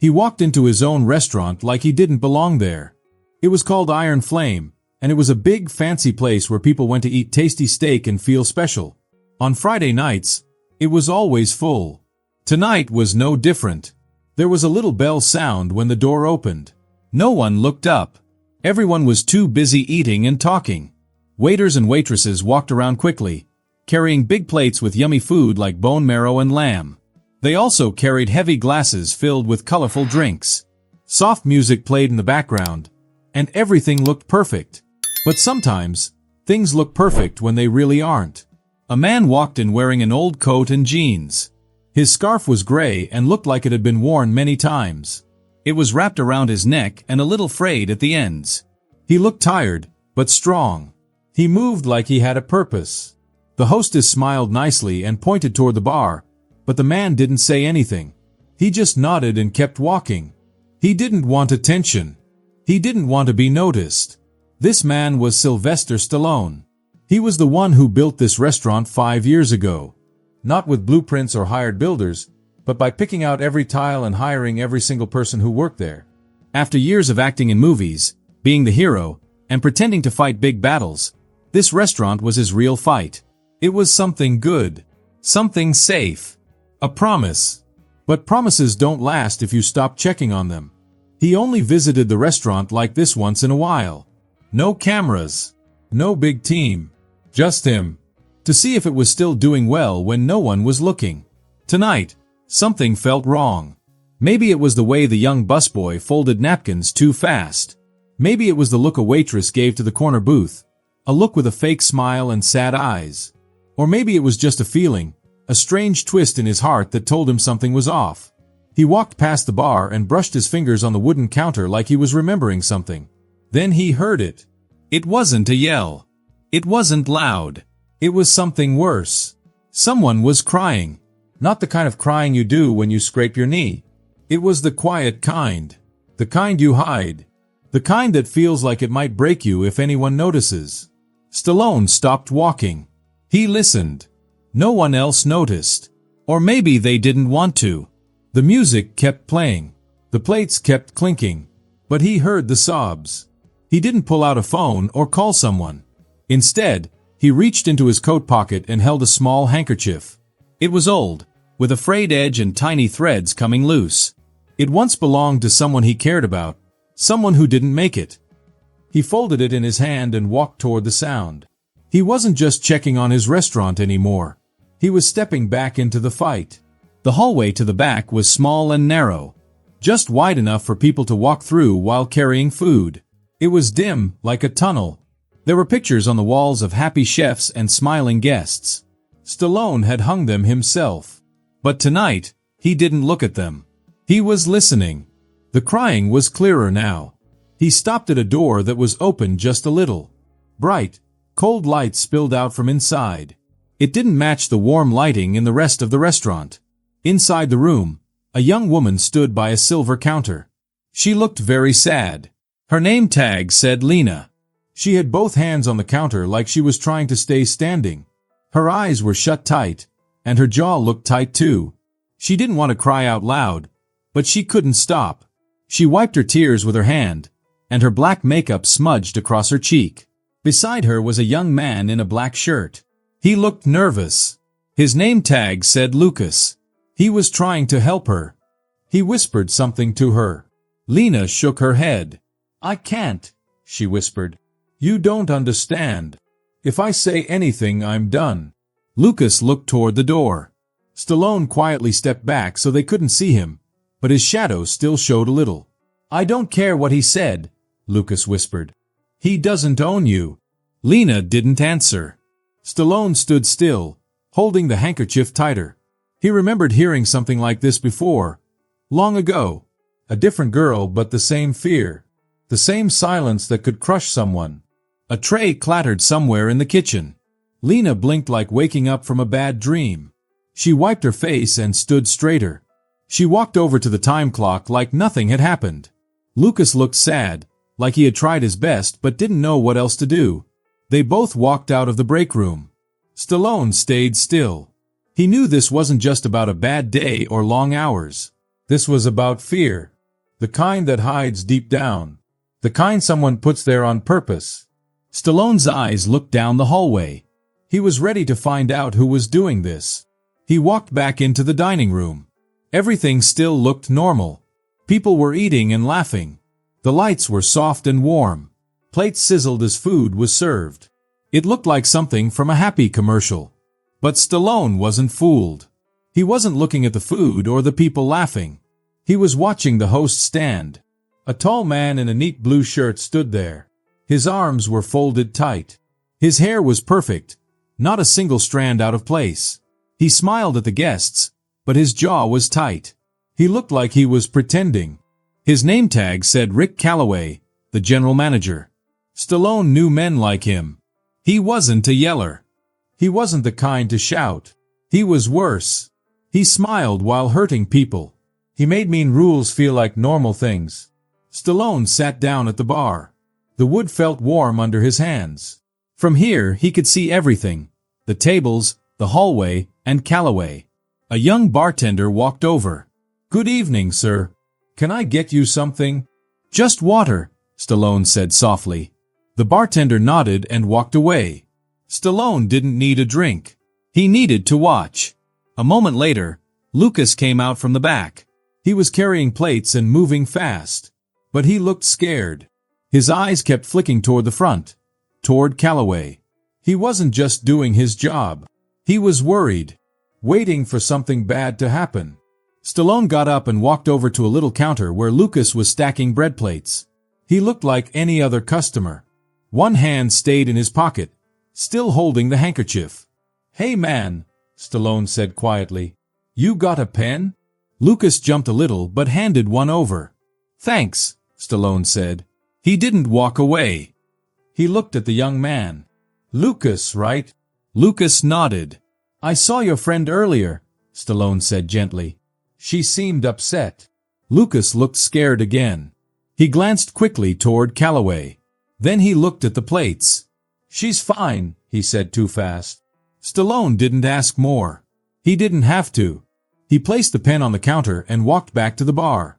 He walked into his own restaurant like he didn't belong there. It was called Iron Flame, and it was a big, fancy place where people went to eat tasty steak and feel special. On Friday nights, it was always full. Tonight was no different. There was a little bell sound when the door opened. No one looked up. Everyone was too busy eating and talking. Waiters and waitresses walked around quickly, carrying big plates with yummy food like bone marrow and lamb. They also carried heavy glasses filled with colorful drinks. Soft music played in the background, and everything looked perfect. But sometimes, things look perfect when they really aren't. A man walked in wearing an old coat and jeans. His scarf was gray and looked like it had been worn many times. It was wrapped around his neck and a little frayed at the ends. He looked tired, but strong. He moved like he had a purpose. The hostess smiled nicely and pointed toward the bar, but the man didn't say anything. He just nodded and kept walking. He didn't want attention. He didn't want to be noticed. This man was Sylvester Stallone. He was the one who built this restaurant 5 years ago. Not with blueprints or hired builders, but by picking out every tile and hiring every single person who worked there. After years of acting in movies, being the hero, and pretending to fight big battles, this restaurant was his real fight. It was something good. Something safe. A promise. But promises don't last if you stop checking on them. He only visited the restaurant like this once in a while. No cameras. No big team. Just him. To see if it was still doing well when no one was looking. Tonight, something felt wrong. Maybe it was the way the young busboy folded napkins too fast. Maybe it was the look a waitress gave to the corner booth. A look with a fake smile and sad eyes. Or maybe it was just a feeling, a strange twist in his heart that told him something was off. He walked past the bar and brushed his fingers on the wooden counter like he was remembering something. Then he heard it. It wasn't a yell. It wasn't loud. It was something worse. Someone was crying. Not the kind of crying you do when you scrape your knee. It was the quiet kind. The kind you hide. The kind that feels like it might break you if anyone notices. Stallone stopped walking. He listened. No one else noticed. Or maybe they didn't want to. The music kept playing. The plates kept clinking. But he heard the sobs. He didn't pull out a phone or call someone. Instead, he reached into his coat pocket and held a small handkerchief. It was old, with a frayed edge and tiny threads coming loose. It once belonged to someone he cared about, someone who didn't make it. He folded it in his hand and walked toward the sound. He wasn't just checking on his restaurant anymore. He was stepping back into the fight. The hallway to the back was small and narrow, just wide enough for people to walk through while carrying food. It was dim, like a tunnel. There were pictures on the walls of happy chefs and smiling guests. Stallone had hung them himself. But tonight, he didn't look at them. He was listening. The crying was clearer now. He stopped at a door that was open just a little. Bright, cold light spilled out from inside. It didn't match the warm lighting in the rest of the restaurant. Inside the room, a young woman stood by a silver counter. She looked very sad. Her name tag said Lena. She had both hands on the counter like she was trying to stay standing. Her eyes were shut tight, and her jaw looked tight too. She didn't want to cry out loud, but she couldn't stop. She wiped her tears with her hand, and her black makeup smudged across her cheek. Beside her was a young man in a black shirt. He looked nervous. His name tag said Lucas. He was trying to help her. He whispered something to her. Lena shook her head. "I can't," she whispered. "You don't understand. If I say anything, I'm done." Lucas looked toward the door. Stallone quietly stepped back so they couldn't see him, but his shadow still showed a little. "I don't care what he said," Lucas whispered. "He doesn't own you." Lena didn't answer. Stallone stood still, holding the handkerchief tighter. He remembered hearing something like this before, long ago. A different girl, but the same fear. The same silence that could crush someone. A tray clattered somewhere in the kitchen. Lena blinked like waking up from a bad dream. She wiped her face and stood straighter. She walked over to the time clock like nothing had happened. Lucas looked sad, like he had tried his best but didn't know what else to do. They both walked out of the break room. Stallone stayed still. He knew this wasn't just about a bad day or long hours. This was about fear. The kind that hides deep down. The kind someone puts there on purpose. Stallone's eyes looked down the hallway. He was ready to find out who was doing this. He walked back into the dining room. Everything still looked normal. People were eating and laughing. The lights were soft and warm. Plates sizzled as food was served. It looked like something from a Happy commercial. But Stallone wasn't fooled. He wasn't looking at the food or the people laughing. He was watching the host stand. A tall man in a neat blue shirt stood there. His arms were folded tight. His hair was perfect, not a single strand out of place. He smiled at the guests, but his jaw was tight. He looked like he was pretending. His name tag said Rick Calloway, the general manager. Stallone knew men like him. He wasn't a yeller. He wasn't the kind to shout. He was worse. He smiled while hurting people. He made mean rules feel like normal things. Stallone sat down at the bar. The wood felt warm under his hands. From here he could see everything. The tables, the hallway, and Calloway. A young bartender walked over. "Good evening, sir. Can I get you something?" "Just water," Stallone said softly. The bartender nodded and walked away. Stallone didn't need a drink. He needed to watch. A moment later, Lucas came out from the back. He was carrying plates and moving fast. But he looked scared. His eyes kept flicking toward the front, toward Calloway. He wasn't just doing his job. He was worried, waiting for something bad to happen. Stallone got up and walked over to a little counter where Lucas was stacking bread plates. He looked like any other customer. One hand stayed in his pocket, still holding the handkerchief. "Hey man," Stallone said quietly. "You got a pen?" Lucas jumped a little but handed one over. "Thanks," Stallone said. He didn't walk away. He looked at the young man. "Lucas, right?" Lucas nodded. "I saw your friend earlier," Stallone said gently. "She seemed upset." Lucas looked scared again. He glanced quickly toward Calloway. Then he looked at the plates. "She's fine," he said too fast. Stallone didn't ask more. He didn't have to. He placed the pen on the counter and walked back to the bar.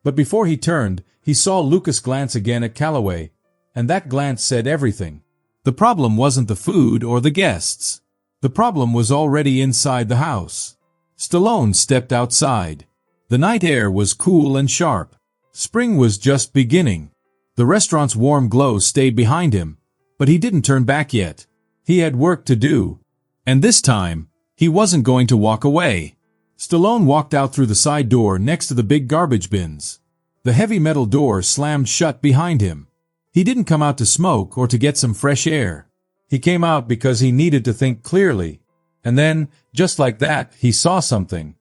But before he turned, he saw Lucas glance again at Calloway, and that glance said everything. The problem wasn't the food or the guests. The problem was already inside the house. Stallone stepped outside. The night air was cool and sharp. Spring was just beginning. The restaurant's warm glow stayed behind him, but he didn't turn back yet. He had work to do. And this time, he wasn't going to walk away. Stallone walked out through the side door next to the big garbage bins. The heavy metal door slammed shut behind him. He didn't come out to smoke or to get some fresh air. He came out because he needed to think clearly. And then, just like that, he saw something.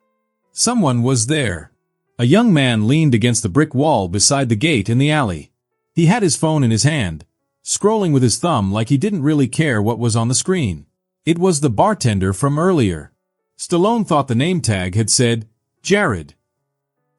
Someone was there. A young man leaned against the brick wall beside the gate in the alley. He had his phone in his hand, scrolling with his thumb like he didn't really care what was on the screen. It was the bartender from earlier. Stallone thought the name tag had said, Jared.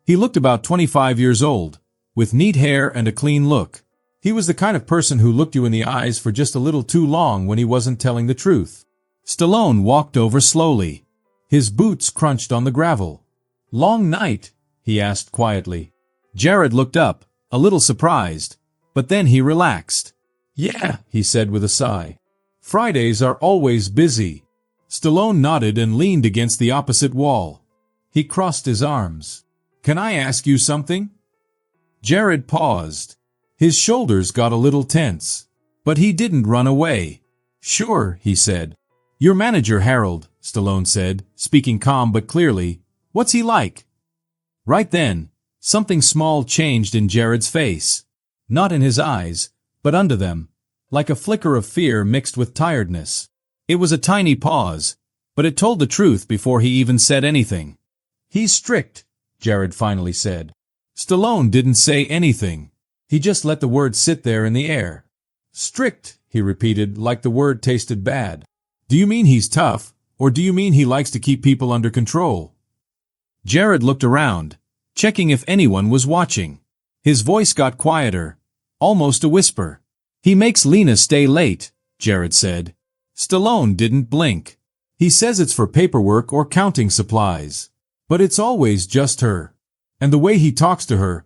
He looked about 25 years old, with neat hair and a clean look. He was the kind of person who looked you in the eyes for just a little too long when he wasn't telling the truth. Stallone walked over slowly. His boots crunched on the gravel. "Long night?" he asked quietly. Jared looked up, a little surprised, but then he relaxed. "Yeah," he said with a sigh. "Fridays are always busy." Stallone nodded and leaned against the opposite wall. He crossed his arms. "Can I ask you something?" Jared paused. His shoulders got a little tense. But he didn't run away. "Sure," he said. "Your manager Harold," Stallone said, speaking calm but clearly. "What's he like?" Right then, something small changed in Jared's face. Not in his eyes, but under them, like a flicker of fear mixed with tiredness. It was a tiny pause, but it told the truth before he even said anything. "He's strict," Jared finally said. Stallone didn't say anything. He just let the word sit there in the air. "Strict," he repeated, like the word tasted bad. "Do you mean he's tough, or do you mean he likes to keep people under control?" Jared looked around, checking if anyone was watching. His voice got quieter, almost a whisper. "He makes Lena stay late," Jared said. Stallone didn't blink. "He says it's for paperwork or counting supplies. But it's always just her." And the way he talks to her,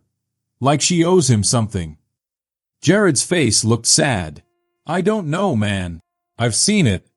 like she owes him something. Jared's face looked sad. I don't know, man. I've seen it.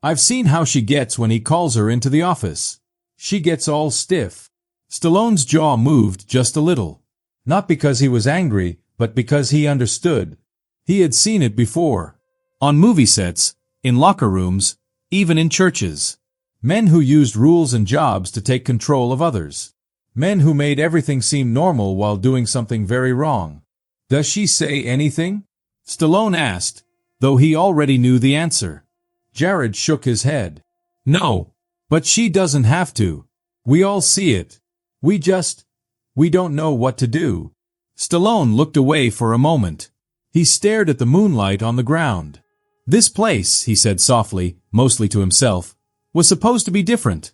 I've seen how she gets when he calls her into the office. She gets all stiff. Stallone's jaw moved just a little. Not because he was angry, but because he understood. He had seen it before. On movie sets, in locker rooms, even in churches. Men who used rules and jobs to take control of others. Men who made everything seem normal while doing something very wrong. Does she say anything? Stallone asked, though he already knew the answer. Jared shook his head. No. But she doesn't have to. We all see it. We don't know what to do. Stallone looked away for a moment. He stared at the moonlight on the ground. This place, he said softly, mostly to himself, was supposed to be different.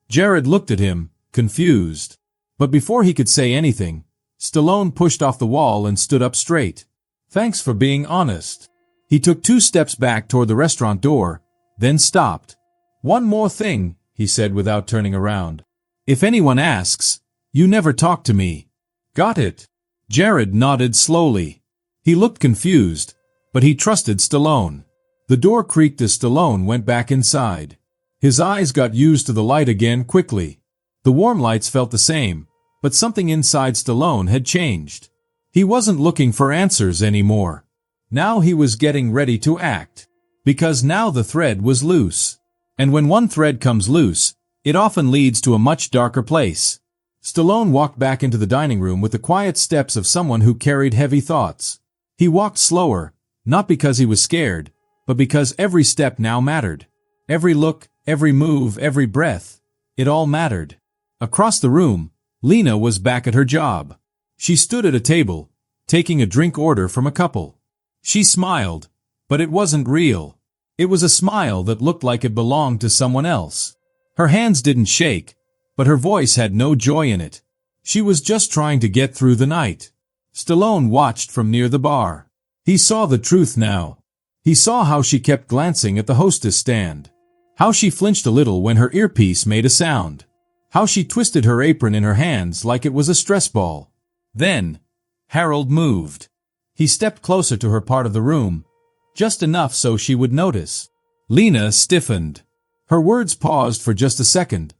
Jared looked at him, confused. But before he could say anything, Stallone pushed off the wall and stood up straight. Thanks for being honest. He took 2 steps back toward the restaurant door, then stopped. One more thing, he said without turning around. If anyone asks, you never talk to me. Got it? Jared nodded slowly. He looked confused, but he trusted Stallone. The door creaked as Stallone went back inside. His eyes got used to the light again quickly. The warm lights felt the same, but something inside Stallone had changed. He wasn't looking for answers anymore. Now he was getting ready to act. Because now the thread was loose. And when one thread comes loose, it often leads to a much darker place. Stallone walked back into the dining room with the quiet steps of someone who carried heavy thoughts. He walked slower, not because he was scared, but because every step now mattered. Every look, every move, every breath, it all mattered. Across the room, Lena was back at her job. She stood at a table, taking a drink order from a couple. She smiled, but it wasn't real. It was a smile that looked like it belonged to someone else. Her hands didn't shake, but her voice had no joy in it. She was just trying to get through the night. Stallone watched from near the bar. He saw the truth now. He saw how she kept glancing at the hostess stand. How she flinched a little when her earpiece made a sound. How she twisted her apron in her hands like it was a stress ball. Then, Harold moved. He stepped closer to her part of the room, just enough so she would notice. Lena stiffened. Her words paused for just a second.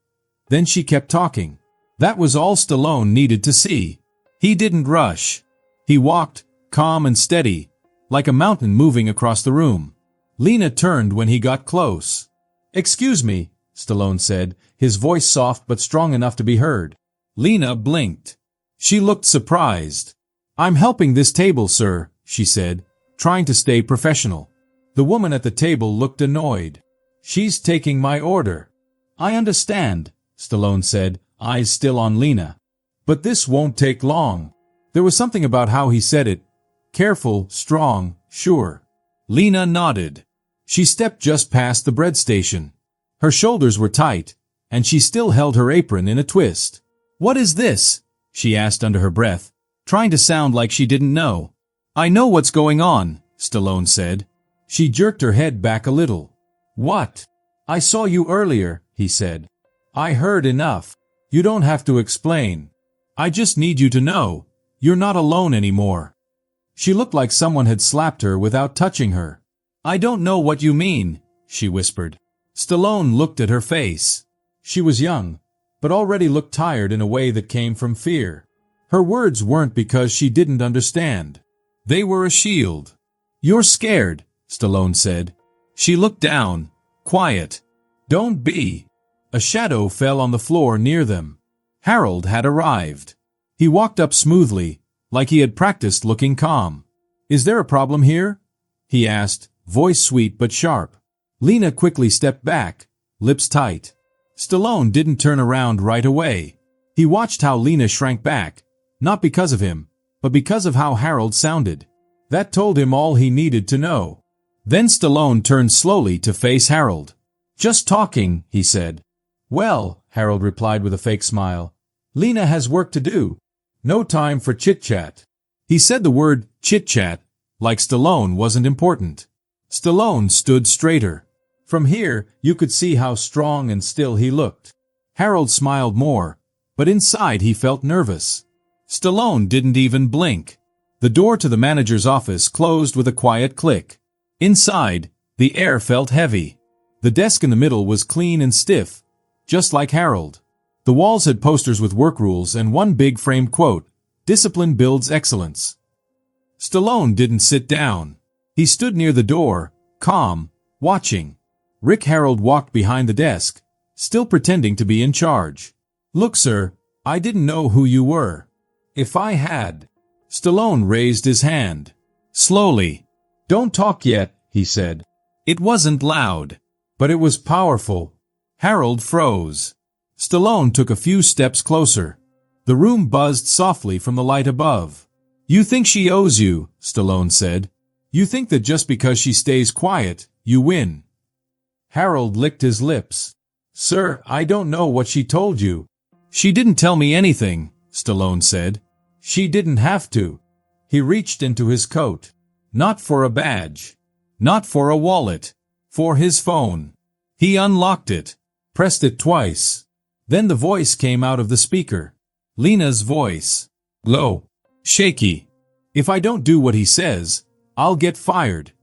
Then she kept talking. That was all Stallone needed to see. He didn't rush. He walked, calm and steady, like a mountain moving across the room. Lena turned when he got close. Excuse me, Stallone said, his voice soft but strong enough to be heard. Lena blinked. She looked surprised. I'm helping this table, sir, she said, trying to stay professional. The woman at the table looked annoyed. She's taking my order. I understand, Stallone said, eyes still on Lena. But this won't take long. There was something about how he said it. Careful, strong, sure. Lena nodded. She stepped just past the bread station. Her shoulders were tight, and she still held her apron in a twist. What is this? She asked under her breath, trying to sound like she didn't know. I know what's going on, Stallone said. She jerked her head back a little. What? I saw you earlier, he said. I heard enough. You don't have to explain. I just need you to know, you're not alone anymore. She looked like someone had slapped her without touching her. I don't know what you mean, she whispered. Stallone looked at her face. She was young, but already looked tired in a way that came from fear. Her words weren't because she didn't understand. They were a shield. You're scared, Stallone said. She looked down, quiet. Don't be. A shadow fell on the floor near them. Harold had arrived. He walked up smoothly, like he had practiced looking calm. Is there a problem here? He asked, voice sweet but sharp. Lena quickly stepped back, lips tight. Stallone didn't turn around right away. He watched how Lena shrank back, not because of him, but because of how Harold sounded. That told him all he needed to know. Then Stallone turned slowly to face Harold. Just talking, he said. Well, Harold replied with a fake smile. Lena has work to do. No time for chit-chat. He said the word chit-chat, like Stallone wasn't important. Stallone stood straighter. From here, you could see how strong and still he looked. Harold smiled more, but inside he felt nervous. Stallone didn't even blink. The door to the manager's office closed with a quiet click. Inside, the air felt heavy. The desk in the middle was clean and stiff, just like Harold. The walls had posters with work rules and one big framed quote, "Discipline builds excellence." Stallone didn't sit down. He stood near the door, calm, watching. Rick Harold walked behind the desk, still pretending to be in charge. "Look, sir, I didn't know who you were. If I had..." Stallone raised his hand. Slowly. "Don't talk yet," he said. It wasn't loud, but it was powerful. Harold froze. Stallone took a few steps closer. The room buzzed softly from the light above. "You think she owes you," Stallone said. "You think that just because she stays quiet, you win." Harold licked his lips. "Sir, I don't know what she told you." "She didn't tell me anything," Stallone said. "She didn't have to." He reached into his coat. Not for a badge. Not for a wallet. For his phone. He unlocked it. Pressed it twice. Then the voice came out of the speaker. Lena's voice. Low. Shaky. "If I don't do what he says, I'll get fired."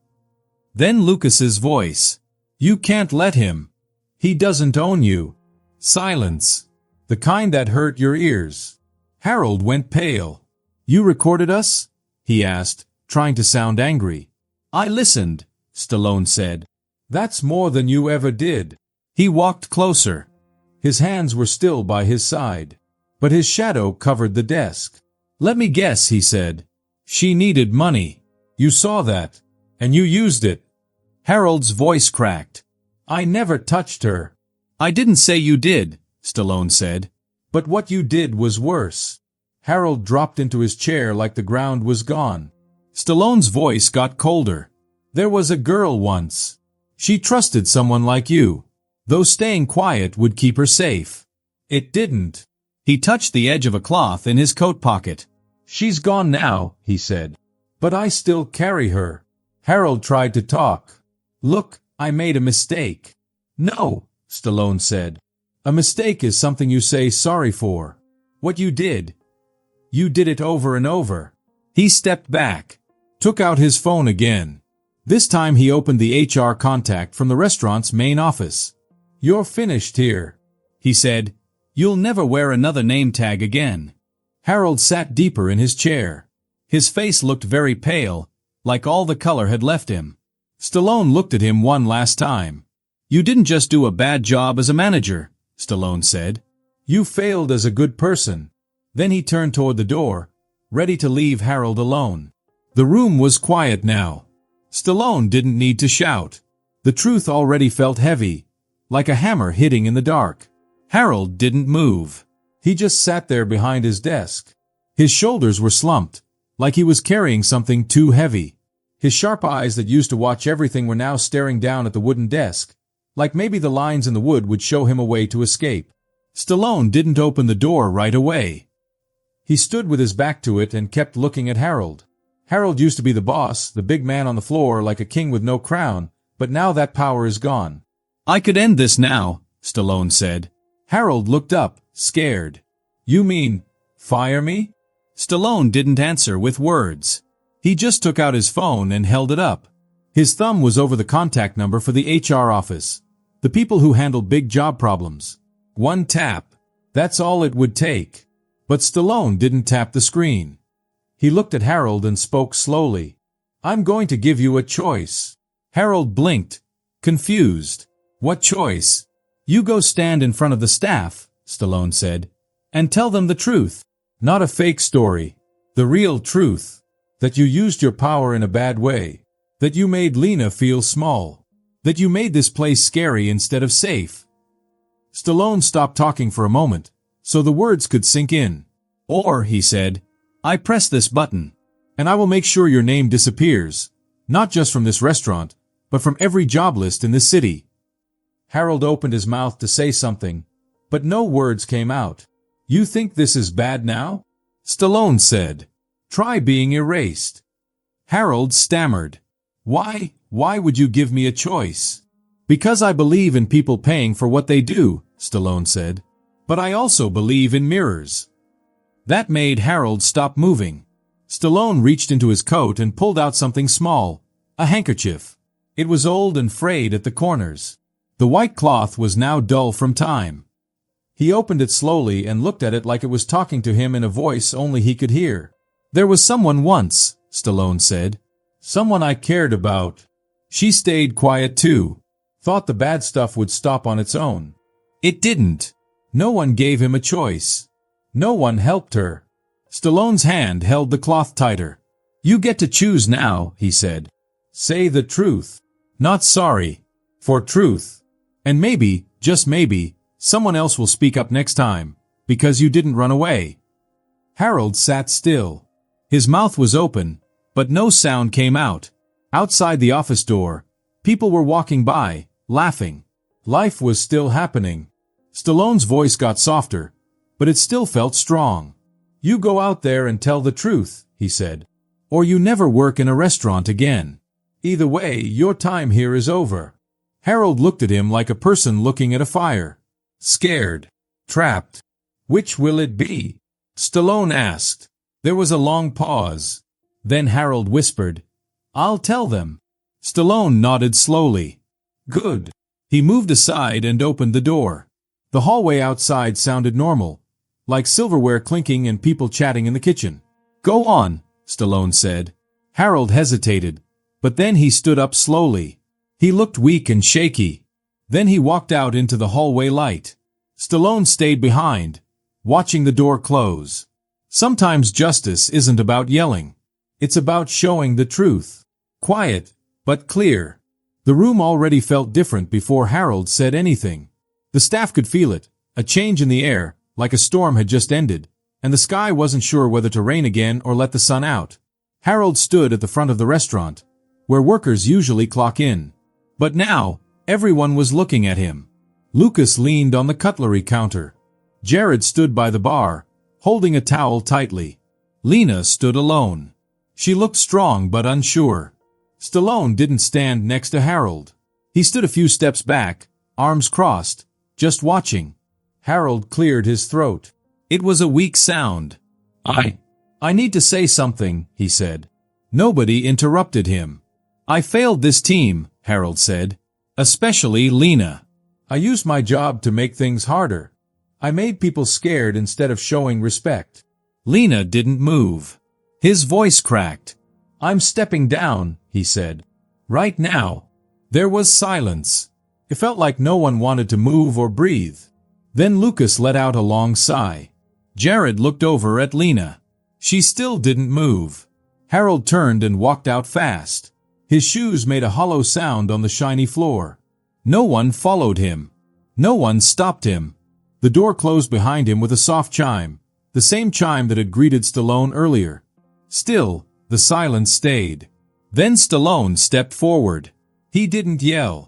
Then Lucas's voice. "You can't let him. He doesn't own you." Silence. The kind that hurt your ears. Harold went pale. "You recorded us?" he asked, trying to sound angry. "I listened," Stallone said. "That's more than you ever did." He walked closer. His hands were still by his side, but his shadow covered the desk. "Let me guess," he said. "She needed money. You saw that, and you used it." Harold's voice cracked. "I never touched her." "I didn't say you did," Stallone said. "But what you did was worse." Harold dropped into his chair like the ground was gone. Stallone's voice got colder. "There was a girl once. She trusted someone like you. Though staying quiet would keep her safe. It didn't." He touched the edge of a cloth in his coat pocket. "She's gone now," he said. "But I still carry her." Harold tried to talk. "Look, I made a mistake." "No," Stallone said. "A mistake is something you say sorry for. What you did it over and over." He stepped back, took out his phone again. This time he opened the HR contact from the restaurant's main office. "You're finished here," he said. "You'll never wear another name tag again." Harold sat deeper in his chair. His face looked very pale, like all the color had left him. Stallone looked at him one last time. "You didn't just do a bad job as a manager," Stallone said. "You failed as a good person." Then he turned toward the door, ready to leave Harold alone. The room was quiet now. Stallone didn't need to shout. The truth already felt heavy, like a hammer hitting in the dark. Harold didn't move. He just sat there behind his desk. His shoulders were slumped, like he was carrying something too heavy. His sharp eyes that used to watch everything were now staring down at the wooden desk, like maybe the lines in the wood would show him a way to escape. Stallone didn't open the door right away. He stood with his back to it and kept looking at Harold. Harold used to be the boss, the big man on the floor like a king with no crown, but now that power is gone. "I could end this now," Stallone said. Harold looked up, scared. "You mean, fire me?" Stallone didn't answer with words. He just took out his phone and held it up. His thumb was over the contact number for the HR office, the people who handle big job problems. One tap. That's all it would take. But Stallone didn't tap the screen. He looked at Harold and spoke slowly. "I'm going to give you a choice." Harold blinked, confused. "What choice?" "You go stand in front of the staff," Stallone said, "and tell them the truth. Not a fake story. The real truth. That you used your power in a bad way. That you made Lena feel small. That you made this place scary instead of safe." Stallone stopped talking for a moment, so the words could sink in. "Or," he said, "I press this button, and I will make sure your name disappears, not just from this restaurant, but from every job list in this city." Harold opened his mouth to say something, but no words came out. "You think this is bad now?" Stallone said. "Try being erased." Harold stammered. Why would you give me a choice?" "Because I believe in people paying for what they do," Stallone said. But I also believe in mirrors. That made Harold stop moving. Stallone reached into his coat and pulled out something small, a handkerchief. It was old and frayed at the corners. The white cloth was now dull from time. He opened it slowly and looked at it like it was talking to him in a voice only he could hear. "There was someone once," Stallone said. "Someone I cared about. She stayed quiet too. Thought the bad stuff would stop on its own. It didn't. No one gave him a choice. No one helped her." Stallone's hand held the cloth tighter. "You get to choose now," he said. "Say the truth. Not sorry. For truth. And maybe, just maybe, someone else will speak up next time, because you didn't run away." Harold sat still. His mouth was open, but no sound came out. Outside the office door, people were walking by, laughing. Life was still happening. Stallone's voice got softer, but it still felt strong. "You go out there and tell the truth," he said, "or you never work in a restaurant again. Either way, your time here is over." Harold looked at him like a person looking at a fire. Scared. Trapped. "Which will it be?" Stallone asked. There was a long pause. Then Harold whispered, "I'll tell them." Stallone nodded slowly. "Good." He moved aside and opened the door. The hallway outside sounded normal, like silverware clinking and people chatting in the kitchen. "Go on," Stallone said. Harold hesitated, but then he stood up slowly. He looked weak and shaky. Then he walked out into the hallway light. Stallone stayed behind, watching the door close. Sometimes justice isn't about yelling. It's about showing the truth. Quiet, but clear. The room already felt different before Harold said anything. The staff could feel it, a change in the air, like a storm had just ended, and the sky wasn't sure whether to rain again or let the sun out. Harold stood at the front of the restaurant, where workers usually clock in. But now, everyone was looking at him. Lucas leaned on the cutlery counter. Jared stood by the bar, holding a towel tightly. Lena stood alone. She looked strong but unsure. Stallone didn't stand next to Harold. He stood a few steps back, arms crossed, just watching. Harold cleared his throat. It was a weak sound. I need to say something," he said. Nobody interrupted him. "I failed this team," Harold said. "Especially Lena. I used my job to make things harder. I made people scared instead of showing respect." Lena didn't move. His voice cracked. "I'm stepping down," he said. "Right now." There was silence. It felt like no one wanted to move or breathe. Then Lucas let out a long sigh. Jared looked over at Lena. She still didn't move. Harold turned and walked out fast. His shoes made a hollow sound on the shiny floor. No one followed him. No one stopped him. The door closed behind him with a soft chime, the same chime that had greeted Stallone earlier. Still, the silence stayed. Then Stallone stepped forward. He didn't yell.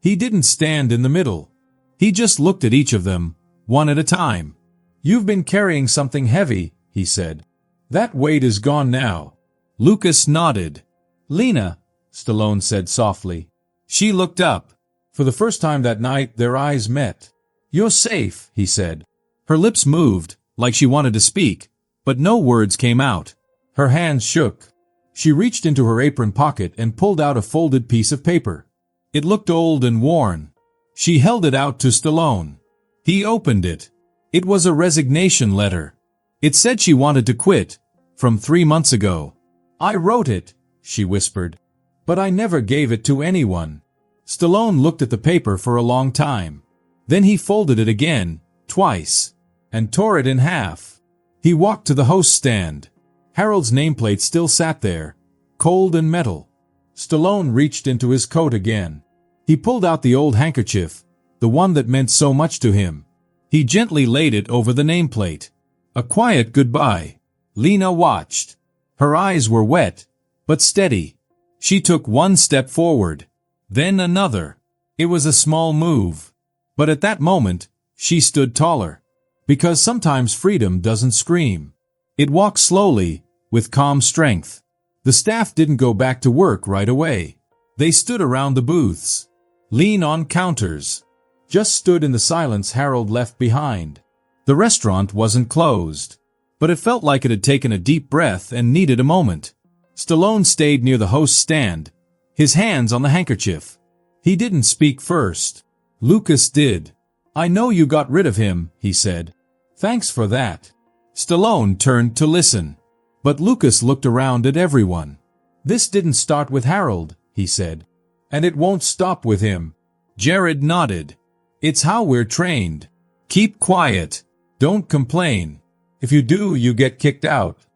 He didn't stand in the middle. He just looked at each of them, one at a time. "You've been carrying something heavy," he said. "That weight is gone now." Lucas nodded. "Lena," Stallone said softly. She looked up. For the first time that night, their eyes met. "You're safe," he said. Her lips moved, like she wanted to speak, but no words came out. Her hands shook. She reached into her apron pocket and pulled out a folded piece of paper. It looked old and worn. She held it out to Stallone. He opened it. It was a resignation letter. It said she wanted to quit, from 3 months ago. "I wrote it," she whispered. "But I never gave it to anyone." Stallone looked at the paper for a long time. Then he folded it again, twice, and tore it in half. He walked to the host stand. Harold's nameplate still sat there, cold and metal. Stallone reached into his coat again. He pulled out the old handkerchief, the one that meant so much to him. He gently laid it over the nameplate. A quiet goodbye. Lena watched. Her eyes were wet, but steady. She took one step forward, then another. It was a small move. But at that moment, she stood taller. Because sometimes freedom doesn't scream. It walked slowly, with calm strength. The staff didn't go back to work right away. They stood around the booths. Lean on counters. Just stood in the silence Harold left behind. The restaurant wasn't closed, but it felt like it had taken a deep breath and needed a moment. Stallone stayed near the host's stand, his hands on the handkerchief. He didn't speak first. Lucas did. "I know you got rid of him," he said. "Thanks for that." Stallone turned to listen, but Lucas looked around at everyone. "This didn't start with Harold," he said. "And it won't stop with him." Jared nodded. "It's how we're trained. Keep quiet. Don't complain. If you do, you get kicked out."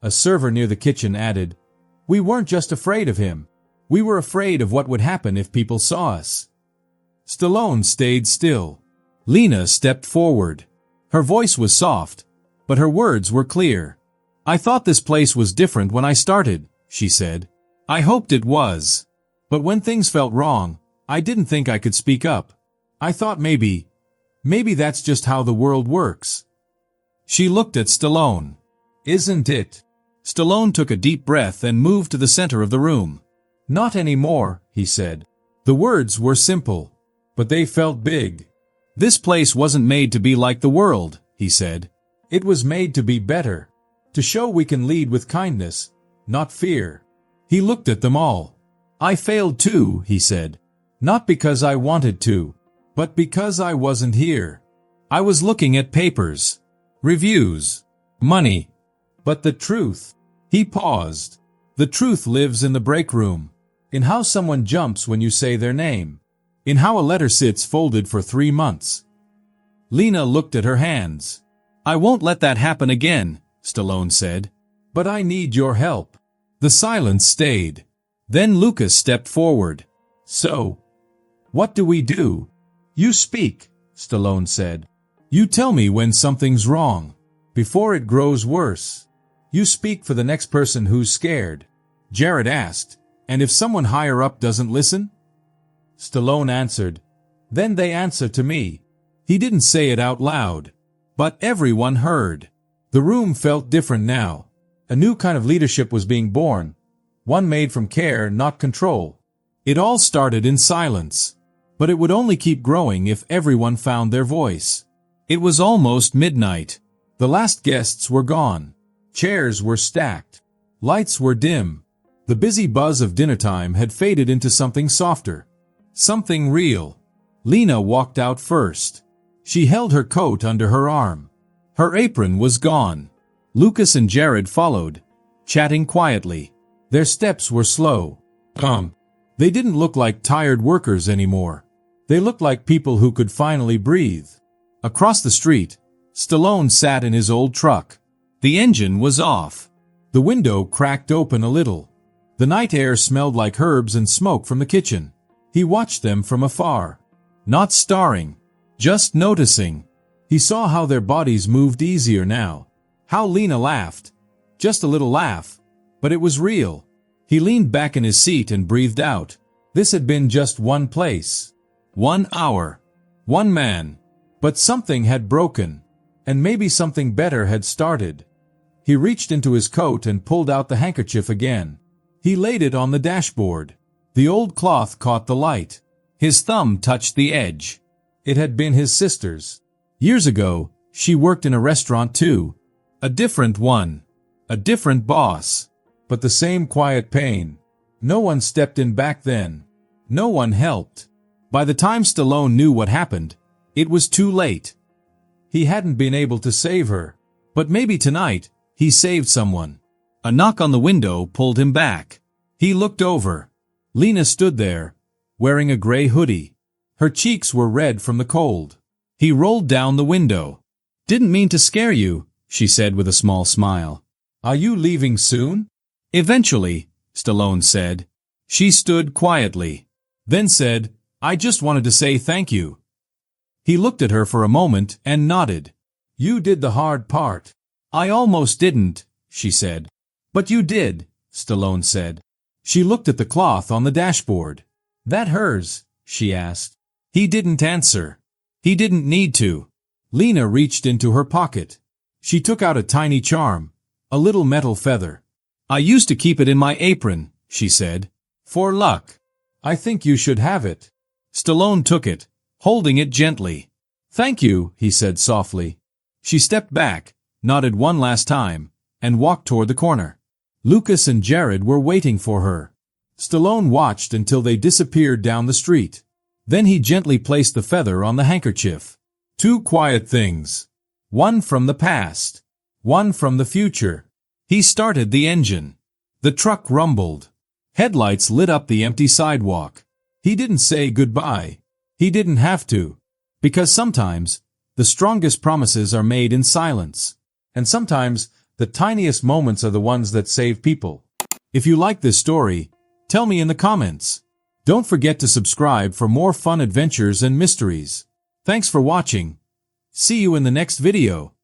A server near the kitchen added, "We weren't just afraid of him. We were afraid of what would happen if people saw us." Stallone stayed still. Lena stepped forward. Her voice was soft, but her words were clear. "I thought this place was different when I started," she said. "I hoped it was. But when things felt wrong, I didn't think I could speak up. I thought maybe that's just how the world works." She looked at Stallone. "Isn't it?" Stallone took a deep breath and moved to the center of the room. "Not anymore," he said. The words were simple, but they felt big. "This place wasn't made to be like the world," he said. "It was made to be better. To show we can lead with kindness, not fear." He looked at them all. "I failed too," he said. "Not because I wanted to, but because I wasn't here. I was looking at papers, reviews, money. But the truth," he paused, "the truth lives in the break room, in how someone jumps when you say their name, in how a letter sits folded for 3 months." Lena looked at her hands. "I won't let that happen again," Stallone said. "But I need your help." The silence stayed. Then Lucas stepped forward. "So, what do we do?" "You speak," Stallone said. "You tell me when something's wrong, before it grows worse. You speak for the next person who's scared." Jared asked, "And if someone higher up doesn't listen?" Stallone answered, "Then they answer to me." He didn't say it out loud, but everyone heard. The room felt different now. A new kind of leadership was being born, one made from care, not control. It all started in silence, but it would only keep growing if everyone found their voice. It was almost midnight. The last guests were gone. Chairs were stacked. Lights were dim. The busy buzz of dinner time had faded into something softer, something real. Lena walked out first. She held her coat under her arm. Her apron was gone. Lucas and Jared followed, chatting quietly. Their steps were slow. They didn't look like tired workers anymore. They looked like people who could finally breathe. Across the street, Stallone sat in his old truck. The engine was off. The window cracked open a little. The night air smelled like herbs and smoke from the kitchen. He watched them from afar. Not staring, just noticing. He saw how their bodies moved easier now. How Lena laughed. Just a little laugh, but it was real. He leaned back in his seat and breathed out. This had been just one place. 1 hour. One man. But something had broken. And maybe something better had started. He reached into his coat and pulled out the handkerchief again. He laid it on the dashboard. The old cloth caught the light. His thumb touched the edge. It had been his sister's. Years ago, she worked in a restaurant too. A different one. A different boss. But the same quiet pain. No one stepped in back then. No one helped. By the time Stallone knew what happened, it was too late. He hadn't been able to save her. But maybe tonight, he saved someone. A knock on the window pulled him back. He looked over. Lena stood there, wearing a gray hoodie. Her cheeks were red from the cold. He rolled down the window. "Didn't mean to scare you," she said with a small smile. "Are you leaving soon?" "Eventually," Stallone said. She stood quietly. Then said, "I just wanted to say thank you." He looked at her for a moment and nodded. "You did the hard part." "I almost didn't," she said. "But you did," Stallone said. She looked at the cloth on the dashboard. "That hers?" she asked. He didn't answer. He didn't need to. Lena reached into her pocket. She took out a tiny charm, a little metal feather. "I used to keep it in my apron," she said. "For luck. I think you should have it." Stallone took it, holding it gently. "Thank you," he said softly. She stepped back, nodded one last time, and walked toward the corner. Lucas and Jared were waiting for her. Stallone watched until they disappeared down the street. Then he gently placed the feather on the handkerchief. Two quiet things. One from the past. One from the future. He started the engine. The truck rumbled. Headlights lit up the empty sidewalk. He didn't say goodbye. He didn't have to. Because sometimes, the strongest promises are made in silence. And sometimes, the tiniest moments are the ones that save people. If you like this story, tell me in the comments. Don't forget to subscribe for more fun adventures and mysteries. Thanks for watching. See you in the next video.